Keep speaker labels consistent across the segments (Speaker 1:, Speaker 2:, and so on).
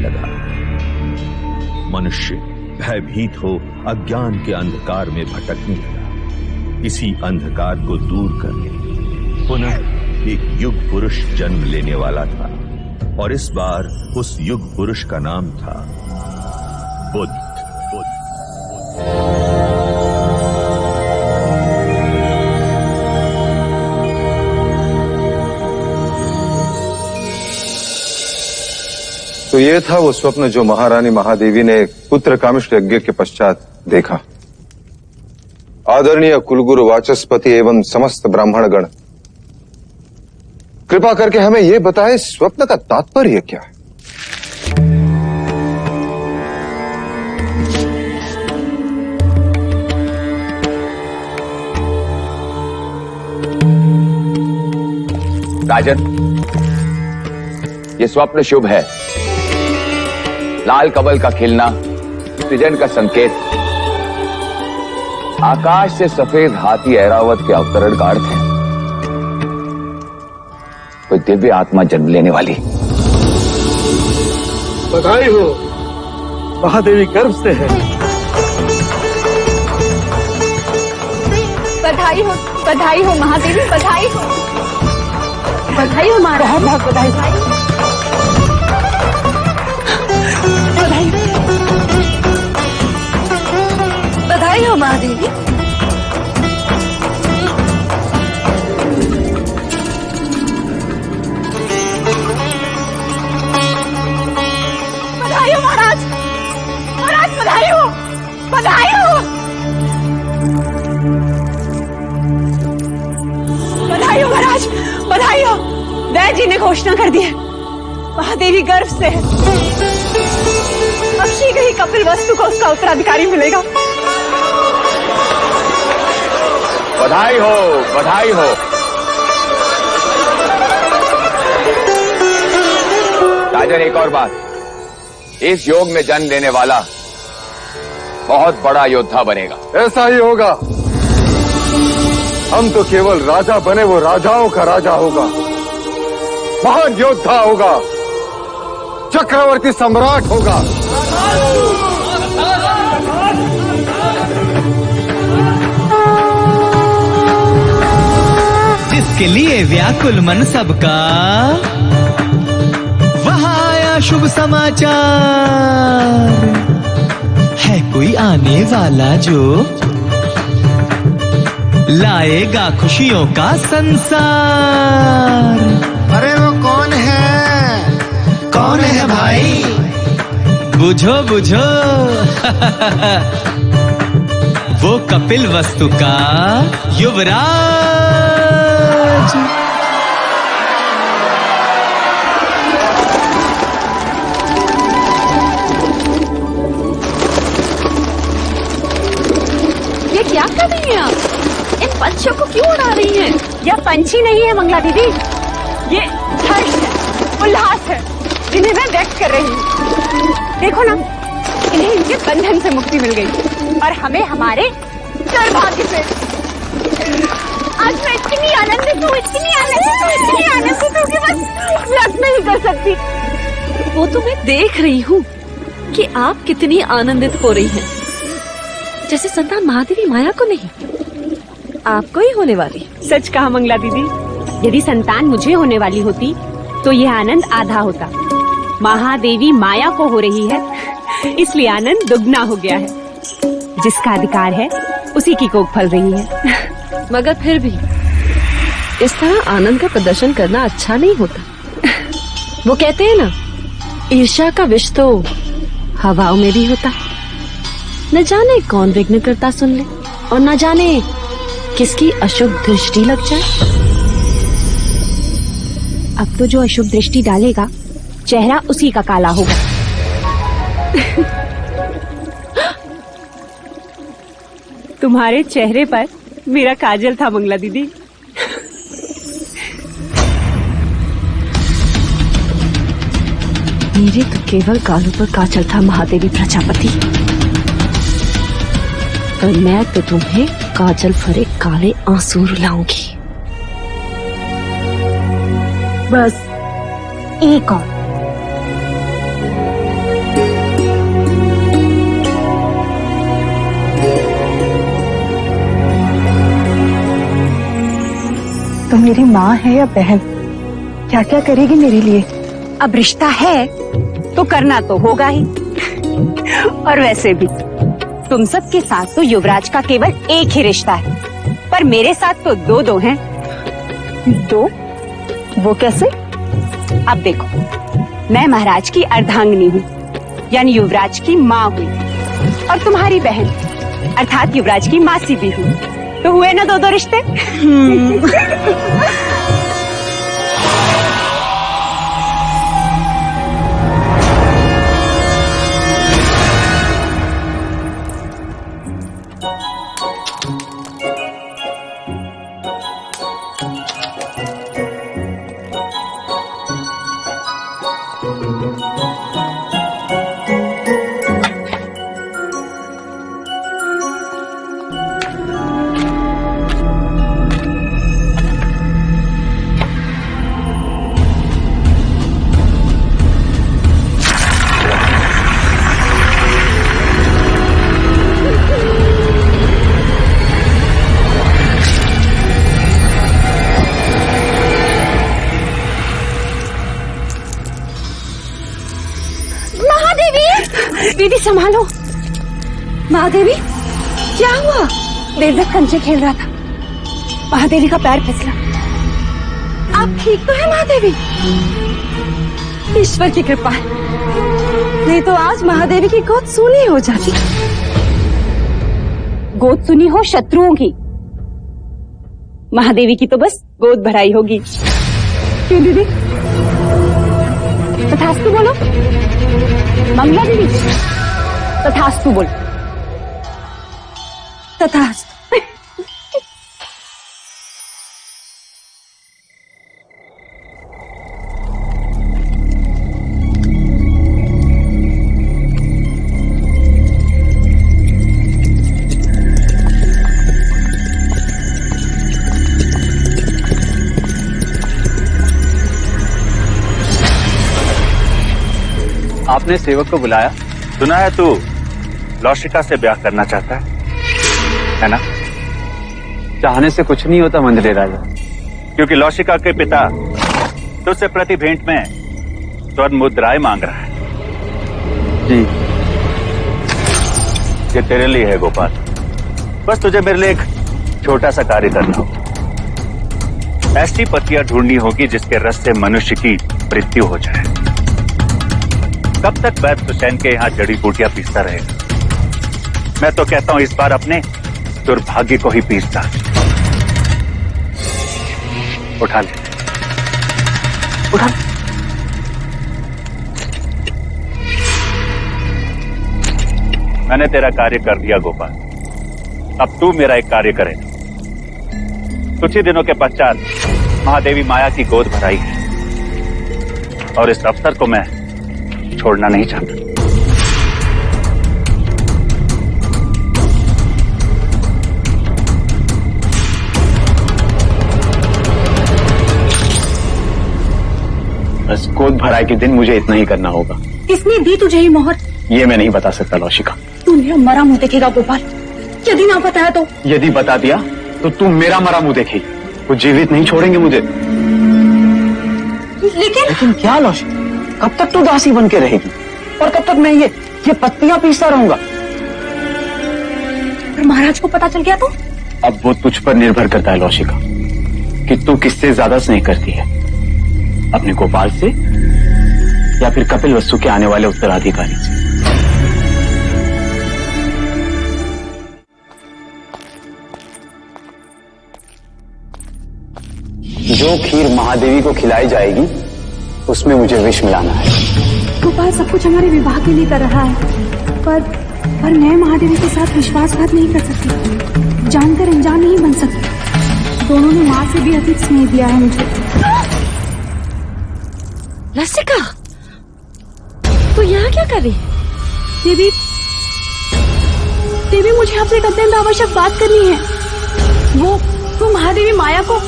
Speaker 1: लगा। मनुष्य भयभीत हो अज्ञान के अंधकार में भटकने लगा। इसी अंधकार को दूर करने पुनः एक युग पुरुष जन्म लेने वाला था, और इस बार उस युग पुरुष का नाम था बुद्ध।
Speaker 2: तो ये था वो स्वप्न जो महारानी महादेवी ने पुत्र कामिष्ठ यज्ञ के पश्चात देखा। आदरणीय कुलगुरु वाचस्पति एवं समस्त ब्राह्मणगण, कृपा करके हमें यह बताएं स्वप्न का तात्पर्य क्या है।
Speaker 3: राजन, ये स्वप्न शुभ है। लाल कमल का खिलना सृजन का संकेत, आकाश से सफेद हाथी ऐरावत के अवतरण का अर्थ है। कोई दिव्य आत्मा जन्म लेने वाली।
Speaker 4: बधाई हो, महादेवी गर्भ से है।
Speaker 5: बधाई हो महादेवी, बधाई हो महाराज, बहुत बधाई। बधाई हो महादेवी। बधाई हो महाराज, बधाई हो। बधाई हो महाराज, बधाई हो। वैद्य जी ने घोषणा कर दी है, महादेवी गर्भ से है। अब शीघ्र ही कपिल वस्तु को उसका उत्तराधिकारी मिलेगा।
Speaker 3: बधाई हो, बधाई हो। राजन, एक और बात, इस योग में जन्म लेने वाला बहुत बड़ा योद्धा बनेगा।
Speaker 2: ऐसा ही होगा। हम तो केवल राजा बने, वो राजाओं का राजा होगा, महान योद्धा होगा, चक्रवर्ती सम्राट होगा।
Speaker 6: जिसके लिए व्याकुल मन सबका, वहां आया शुभ समाचार। है कोई आने वाला जो लाएगा खुशियों का संसार।
Speaker 7: अरे वो कौन है?
Speaker 6: कौन है भाई? बुझो बुझो। वो कपिल वस्तु का युवराज।
Speaker 5: ये क्या कर रही हैं आप? इन पंछियों को क्यों उड़ा रही हैं? यह पंछी नहीं है मंगला दीदी, ये हर्ष है, उल्लास है, जिन्हें मैं व्यक्त कर रही हूँ। देखो ना, इन्हें इनके बंधन से मुक्ति मिल गई, और हमें हमारे दुर्भाग्य से। आज मैं इतनी आनंदित हूँ, इतनी आनंदित हूँ कि बस व्यक्त नहीं कर सकती।
Speaker 8: वो तो मैं देख रही हूँ कि आप कितनी आनंदित हो रही हैं। जैसे संतान महादेवी माया को नहीं, आपको ही होने वाली।
Speaker 5: सच कहा मंगला दीदी, यदि संतान मुझे होने वाली होती तो यह आनंद आधा होता। महादेवी माया को हो रही है, इसलिए आनंद दुगना हो गया है। जिसका अधिकार है उसी की कोख फल रही है।
Speaker 8: मगर फिर भी इस तरह आनंद का प्रदर्शन करना अच्छा नहीं होता। वो कहते हैं ना, ईर्ष्या का विष तो हवाओं में भी होता है। न जाने कौन विघ्न करता सुन ले, और न जाने किसकी अशुभ दृष्टि लग जाए।
Speaker 5: अब तो जो अशुभ दृष्टि डालेगा, चेहरा उसी का काला होगा। तुम्हारे चेहरे पर मेरा काजल था मंगला दीदी।
Speaker 8: मेरे तो केवल गालों पर काजल था महादेवी प्रजापति, और मैं तो तुम्हें काजल भरे काले आंसू रुलाऊंगी।
Speaker 5: बस एक और, मेरी माँ है या बहन, क्या क्या करेगी मेरे लिए। अब रिश्ता है तो करना तो होगा ही। और वैसे भी तुम सबके साथ तो युवराज का केवल एक ही रिश्ता है, पर मेरे साथ तो दो दो हैं। दो? वो कैसे? अब देखो, मैं महाराज की अर्धांगिनी हूँ, यानी युवराज की माँ हुई, और तुम्हारी बहन अर्थात युवराज की मासी भी हूँ। तो हुए ना दो दो रिश्ते। दीदी संभालो। महादेवी, क्या हुआ? देर तक कंचे खेल रहा था, महादेवी का पैर फिसला। आप ठीक तो है महादेवी? ईश्वर की कृपा है, नहीं तो आज महादेवी की गोद सूनी हो जाती। गोद सुनी हो शत्रुओं की, महादेवी की तो बस गोद भराई होगी। क्यों दीदी? तथास्तु बोलो। मंगला दीदी, तथास्तु बोल। तथास्तु।
Speaker 4: आपने सेवक को बुलाया? सुना है तू लौशिका से ब्याह करना चाहता है ना? चाहने से कुछ नहीं होता मंदले राजा, क्योंकि लौशिका के पिता तुझसे प्रति भेंट में स्वर्ण मुद्राएं मांग रहा है।
Speaker 2: जी,
Speaker 4: ये तेरे लिए है गोपाल। बस तुझे मेरे लिए एक छोटा सा कार्य करना होगा। ऐसी पतियां ढूंढनी होगी जिसके रस से मनुष्य की मृत्यु हो जाए। कब तक वैद्य हुसैन के यहाँ जड़ी बूटियां पीसता रहेगा? मैं तो कहता हूं इस बार अपने दुर्भाग्य को ही पीसता। उठा ले, उठा। मैंने तेरा कार्य कर दिया गोपाल, अब तू मेरा एक कार्य करे। कुछ ही दिनों के पश्चात महादेवी माया की गोद भराई है, और इस अवसर को मैं छोड़ना नहीं चाहता।
Speaker 9: बस गोद भराई के दिन मुझे इतना ही करना होगा।
Speaker 5: किसने दी तुझे ये मोहर?
Speaker 9: ये मैं नहीं बता सकता लौशिका।
Speaker 5: तू मेरा मरा मुंह देखेगा गोपाल, यदि ना बताया तो?
Speaker 9: यदि बता दिया तो तू मेरा मरा मुंह देखेगी, वो जीवित नहीं छोड़ेंगे मुझे। लेकिन क्या लौशिका, कब तक तू दासी बन के रहेगी, और कब तक मैं ये पत्तियां पीसता रहूंगा?
Speaker 5: अगर महाराज को पता चल गया तो?
Speaker 9: अब वो तुझ पर निर्भर करता है लौशिका, कि तू किससे ज्यादा स्नेह करती है, अपने गोपाल से या फिर कपिल वस्तु के आने वाले उत्तराधिकारी से। जो खीर महादेवी को खिलाई जाएगी उसमें मुझे विष मिलाना है।
Speaker 5: गोपाल सब कुछ हमारे विवाह के लिए कर रहा है, पर मैं महादेवी के साथ विश्वासघात नहीं कर सकती, जानकर अनजान नहीं बन सकती। दोनों ने माँ से भी अधिक स्नेह दिया है मुझे।
Speaker 8: लौशिका, तू यहाँ क्या कर रही?
Speaker 5: देवी मुझे आपसे एक अत्यंत आवश्यक बात करनी है। वो महादेवी माया को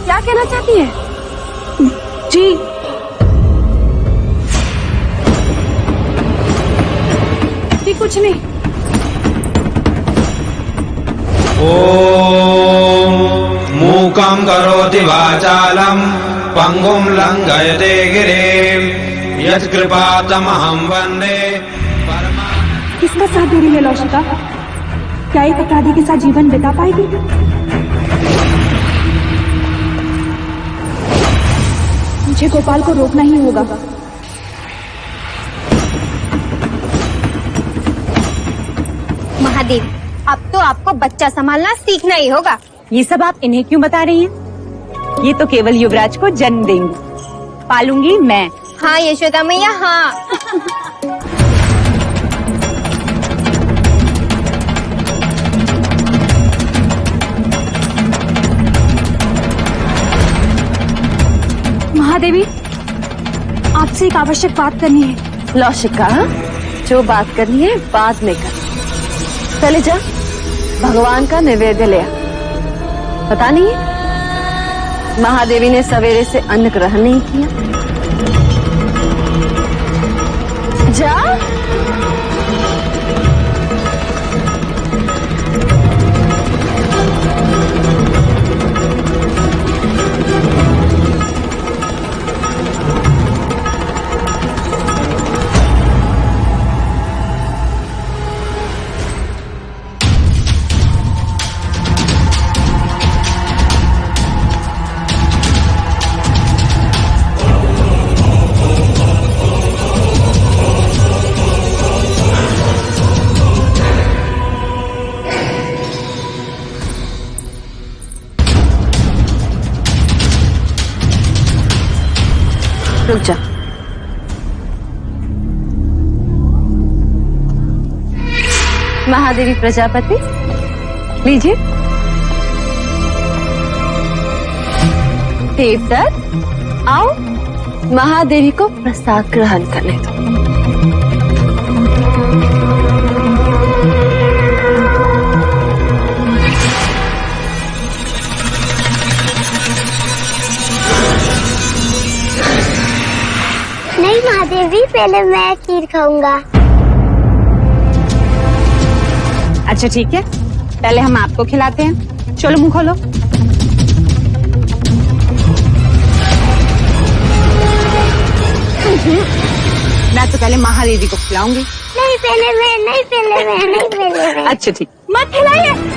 Speaker 5: क्या कहना चाहती है? जी कुछ नहीं,
Speaker 10: ॐ मूकं करोति वाचालं पंगुं लंघयते गिरिं यत्कृपातमहं वन्दे।
Speaker 5: किसका साथ दे रही है लौशिका? क्या एक अपराधी के साथ जीवन बिता पाएगी? मुझे गोपाल को रोकना ही होगा।
Speaker 11: महादेव, अब तो आपको बच्चा संभालना सीखना ही होगा।
Speaker 5: ये सब आप इन्हें क्यों बता रही हैं? ये तो केवल युवराज को जन्म देंगी, पालूंगी मैं।
Speaker 11: हाँ यशोदा मैया, हाँ।
Speaker 5: महादेवी, आपसे एक आवश्यक बात करनी है।
Speaker 8: लौशिका, जो बात करनी है बाद में कर। चले जा, भगवान का नैवेद्य ले आ। पता नहीं महादेवी ने सवेरे से अन्न ग्रहण नहीं किया। जा। रुक जा। महादेवी प्रजापति, लीजिए। देवदत्त, आओ महादेवी को प्रसाद ग्रहण करने दो।
Speaker 11: नहीं महादेवी, पहले मैं खीर खाऊंगा।
Speaker 5: अच्छा ठीक है, पहले हम आपको खिलाते हैं। चलो मुंह खोलो। मैं तो पहले महादेवी को खिलाऊंगी।
Speaker 11: नहीं पहले मैं, नहीं पहले मैं, नहीं पहले मैं।
Speaker 5: अच्छा ठीक, मत खिलाइए।